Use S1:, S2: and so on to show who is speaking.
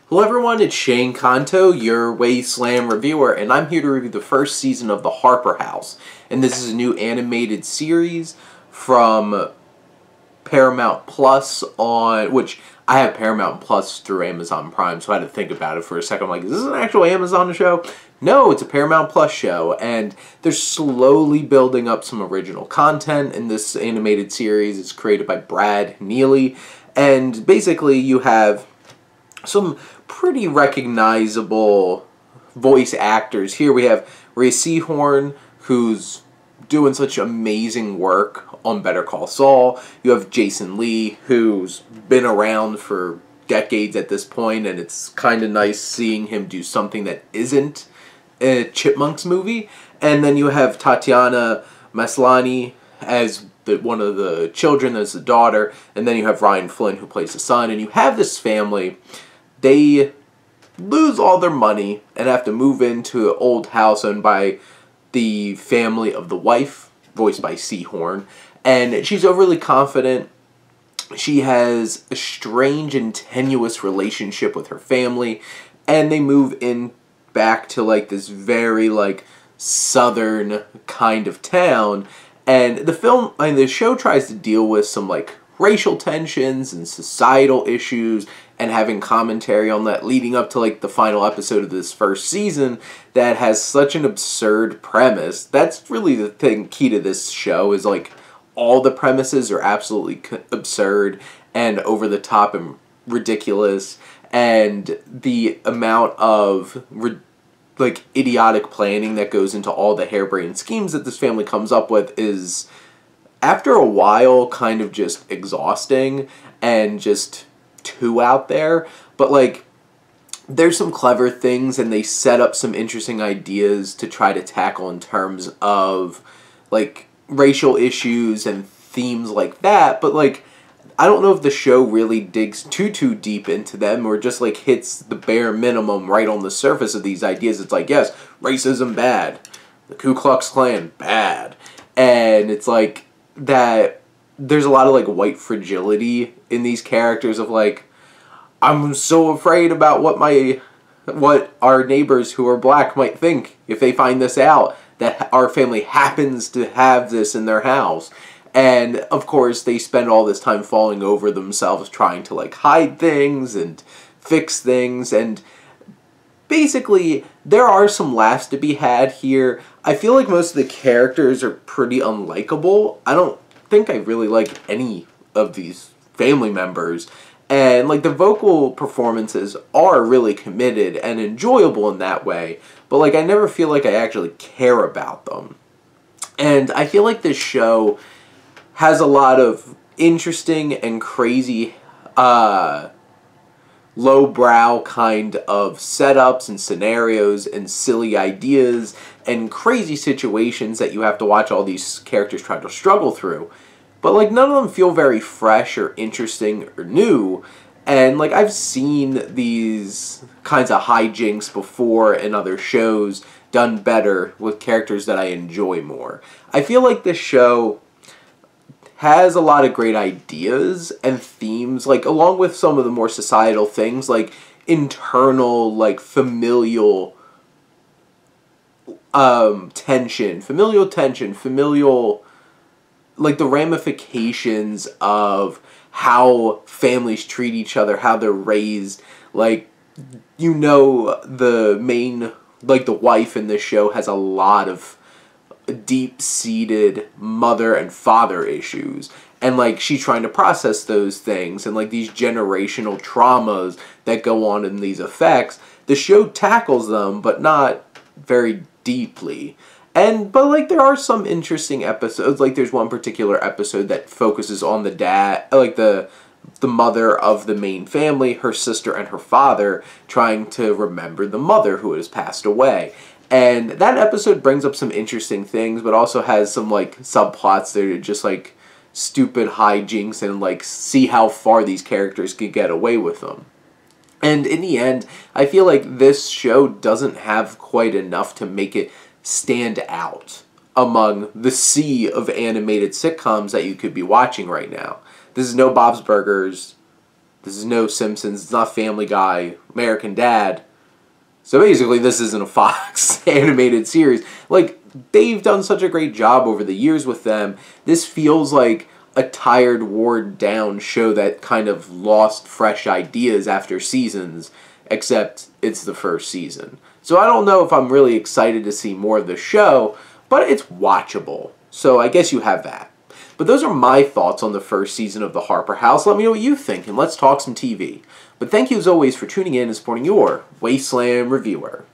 S1: Hello everyone, it's Shane Kanto, your Wasteland reviewer, and I'm here to review the first season of the Harper House. And this is a new animated series from Paramount Plus which I have Paramount Plus through Amazon Prime, so I had to think about it for a second. I'm like, is this an actual Amazon show? No, it's a Paramount Plus show, and they're slowly building up some original content in this animated series. It's created by Neely, and basically you have some pretty recognizable voice actors. Here we have Rhea Seehorn, who's doing such amazing work on Better Call Saul. You have Jason Lee, who's been around for decades at this point, and it's kind of nice seeing him do something that isn't a Chipmunks movie. And then you have Tatiana Maslany as one of the children, as the daughter, and then you have Flynn, who plays the son, and you have this family. They lose all their money and have to move into an old house owned by the family of the wife, voiced by Seehorn, and she's overly confident. She has a strange and tenuous relationship with her family, and they move in back to like this very southern kind of town. And the show tries to deal with some racial tensions and societal issues, and having commentary on that leading up to the final episode of this first season that has such an absurd premise. That's really the key to this show, is all the premises are absolutely absurd and over the top and ridiculous, and the amount of idiotic planning that goes into all the harebrained schemes that this family comes up with is, after a while, kind of just exhausting and just too out there. But there's some clever things, and they set up some interesting ideas to try to tackle in terms of racial issues and themes like that. But I don't know if the show really digs too deep into them, or just hits the bare minimum right on the surface of these ideas. It's yes, racism bad, the Ku Klux Klan bad, and it's that there's a lot of white fragility in these characters of I'm so afraid about what our neighbors who are black might think if they find this out, that our family happens to have this in their house. And of course they spend all this time falling over themselves trying to hide things and fix things, and basically there are some laughs to be had here. I feel like most of the characters are pretty unlikable. I don't think I really like any of these family members, and the vocal performances are really committed and enjoyable in that way, but I never feel like I actually care about them. And I feel like this show has a lot of interesting and crazy lowbrow kind of setups and scenarios and silly ideas and crazy situations that you have to watch all these characters try to struggle through. But none of them feel very fresh or interesting or new. And I've seen these kinds of hijinks before in other shows done better with characters that I enjoy more. I feel like this show has a lot of great ideas and themes, along with some of the more societal things, internal, familial tension, the ramifications of how families treat each other, how they're raised. The main, the wife in this show has a lot of deep-seated mother and father issues, and she's trying to process those things, and these generational traumas that go on in these effects. The show tackles them, but not very deeply. But there are some interesting episodes. There's one particular episode that focuses on the dad, the mother of the main family, her sister and her father, trying to remember the mother who has passed away. And that episode brings up some interesting things, but also has some subplots that are just stupid hijinks, and see how far these characters could get away with them. And in the end, I feel like this show doesn't have quite enough to make it stand out among the sea of animated sitcoms that you could be watching right now. This is no Bob's Burgers, This is no Simpsons. It's not Family Guy, American Dad. So basically, this isn't a Fox animated series. Like, they've done such a great job over the years with them. This feels like a tired, worn-down show that kind of lost fresh ideas after seasons, except it's the first season. So I don't know if I'm really excited to see more of the show, but it's watchable. So I guess you have that. But those are my thoughts on the first season of the Harper House. Let me know what you think, and let's talk some TV. But thank you as always for tuning in and supporting your Wasteland reviewer.